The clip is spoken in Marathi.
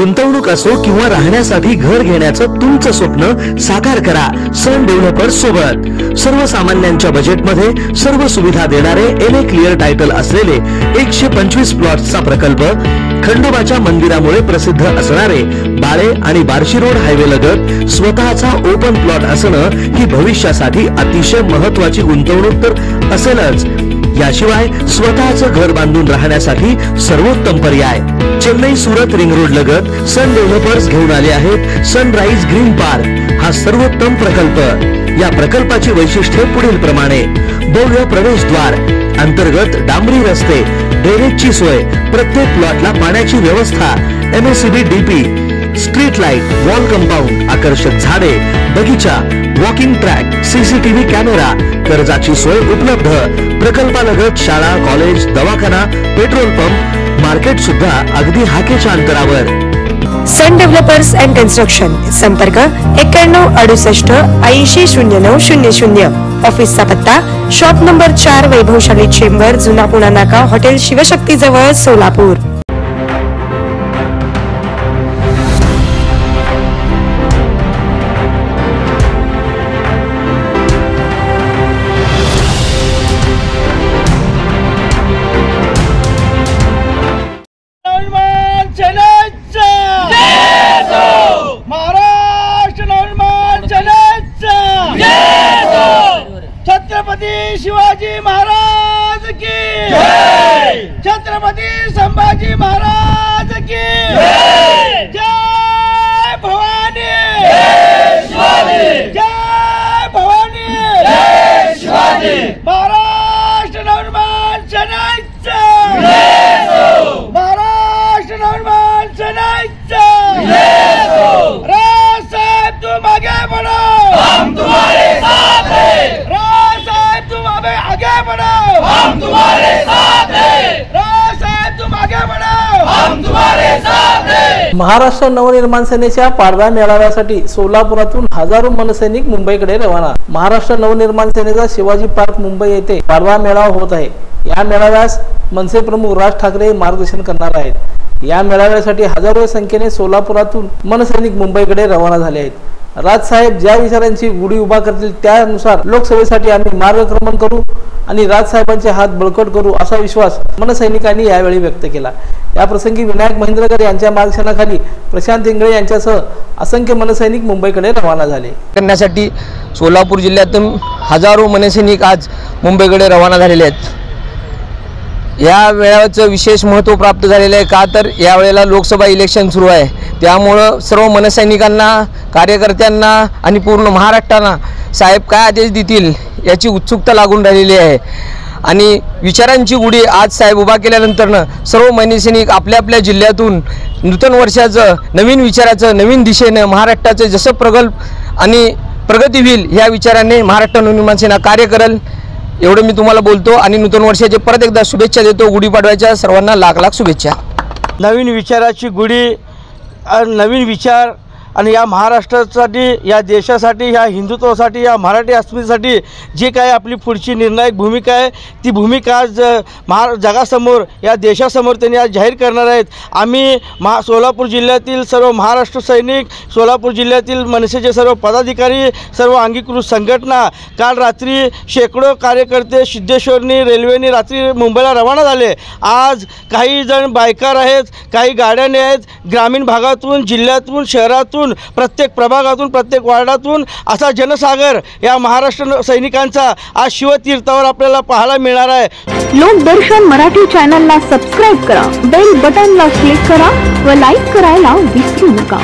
गुंतवणूक असो किंवा राहण्यासाठी घर घेण्याचं तुमचं स्वप्न साकार करा सन डेव्हलपर्स सोबत। सर्वसामान्यांच्या बजेटमध्ये सर्व सुविधा देणारे एनए क्लिअर टायटल असलेले 125 प्लॉट्सचा प्रकल्प, खंडोबाच्या मंदिरामुळे प्रसिद्ध असणारे बाळे आणि बार्शी रोड हायवे लगत स्वतःचा ओपन प्लॉट असणं ही भविष्यासाठी अतिशय महत्त्वाची गुंतवणूक तर असेलच, याशिवाय स्वतःचं घर बांधून राहण्यासाठी सर्वोत्तम पर्याय। चेन्नई सुरत रिंग रोड लगत सन डेव्हलपर्स घेऊन आले आहेत सनराइज ग्रीन पार्क हा सर्वोत्तम प्रकल्प। या प्रकल्पाची वैशिष्ट्ये पुढील प्रमाणे: भव्य प्रवेशद्वार, अंतर्गत डांबरी रस्ते, ड्रेनेजची सोय, प्रत्येक प्लॉटला पाण्याची व्यवस्था, MSCB DP, street light, wall compound, आकर्षक झाडे, बगीचा, वॉकिंग ट्रॅक, सीसीटीव्ही कॅमेरा, कर्जाची सोय उपलब्ध। प्रकल्पालगत शाळा, कॉलेज, दवाखाना, पेट्रोल पंप, मार्केट सुद्धा अगदी हाकेच्या अंतरावर। सन डेव्हलपर्स अँड कन्स्ट्रक्शन, संपर्क 91 68 80 09 00। ऑफिसचा पत्ता शॉप नंबर 4, वैभवशाली चेंबर, जुना पुणा नाका, हॉटेल शिवशक्ती जवळ, सोलापूर। छत्रपती शिवाजी महाराज की जय, छत्रपती संभाजी महाराज की जय, जय भवानी, जय शिवाजी, जय भवानी, जय शिवाजी। महाराष्ट्र नवनिर्माण सेनेचा महाराष्ट्र नवनिर्माण सेनेचा राज साहेब तुम आगे बढ़ो, हम तुम्हारे साथ हैं। राज साहेब तुम आगे बढ़ो, हम तुम्हारे साथ हैं। राज साहेब तुम आगे बढ़ो, हम तुम्हारे साथ हैं। महाराष्ट्र नवनिर्माण सेनेच्या पाडवा मेळाव्यासाठी सोलापुरातून हजारो मनसैनिक मुंबईकडे रवाना। महाराष्ट्र नवनिर्माण सेनेचा शिवाजी पार्क मुंबई येथे पाडवा मेळावा होत आहे। या मेळाव्यास मनसे प्रमुख राज ठाकरे मार्गदर्शन करणार आहेत। या मेळाव्यासाठी हजारो संख्येने सोलापुरातून मनसैनिक मुंबईकडे रवाना झाले आहेत। राजसाहेब ज्या विचारांची गुढी उभा करतील त्यानुसार लोकसभेसाठी आम्ही मार्गक्रमण करू आणि राजसाहेबांचे हात बळकट करू असा विश्वास मनसैनिकांनी यावेळी व्यक्त केला। या प्रसंगी विनायक महेंद्रकर यांच्या मार्गदर्शनाखाली प्रशांत इंगळे यांच्यासह असंख्य मनसैनिक मुंबईकडे रवाना झाले। करण्यासाठी सोलापूर जिल्ह्यातून हजारो मनसैनिक आज मुंबईकडे रवाना झालेले आहेत। या वेळेचं विशेष महत्त्व प्राप्त झालेलं आहे का तर यावेळेला लोकसभा इलेक्शन सुरू आहे, त्यामुळं सर्व मनसैनिकांना, कार्यकर्त्यांना आणि पूर्ण महाराष्ट्राला साहेब काय आदेश देतील याची उत्सुकता लागून राहिलेली आहे। आणि विचारांची गुढी आज साहेब उभा केल्यानंतरनं सर्व मनसैनिक आपल्या आपल्या जिल्ह्यातून नूतन वर्षाचं, नवीन विचाराचं, नवीन दिशेनं महाराष्ट्राचं जसं प्रगल्भ आणि प्रगती होईल या विचाराने महाराष्ट्र नवनिर्माण सेना कार्य करेल एवढं मी तुम्हाला बोलतो आणि नूतन वर्षाचे परत एकदा शुभेच्छा देतो। गुढीपाडव्याच्या सर्वांना लाख लाख शुभेच्छा। नवीन विचाराची गुढी, नवीन विचार आणि या महाराष्ट्रासाठी, या देशासाठी, या हिंदुत्वासाठी, या मराठी अस्मितेसाठी जी काय आपली पुढची निर्णायक भूमिका आहे ती भूमिका आज जगासमोर, या देशासमोर त्यांनी आज जाहीर करणार आहेत। आम्ही सोलापूर जिल्ह्यातील सर्व महाराष्ट्र सैनिक, सोलापूर जिल्ह्यातील मनसेचे सर्व पदाधिकारी, सर्व अंगीकृत संघटना काल रात्री शेकडो कार्यकर्ते सिद्धेश्वरनी रेल्वेने रात्री मुंबईला रवाना झाले। आज काही जण बायकार आहेत, काही गाड्याने आहेत, ग्रामीण भागातून, जिल्ह्यातून, शहरातून, प्रत्येक प्रभागातून, प्रत्येक वार्डातून असा जनसागर या महाराष्ट्र सैनिकांचा आज शिवतीर्थावर आपल्याला पाहायला मिळणार आहे। लोकदर्शन मराठी चॅनलला सबस्क्राइब करा, बेल बटनला क्लिक करा व लाईक करायला विसरू नका।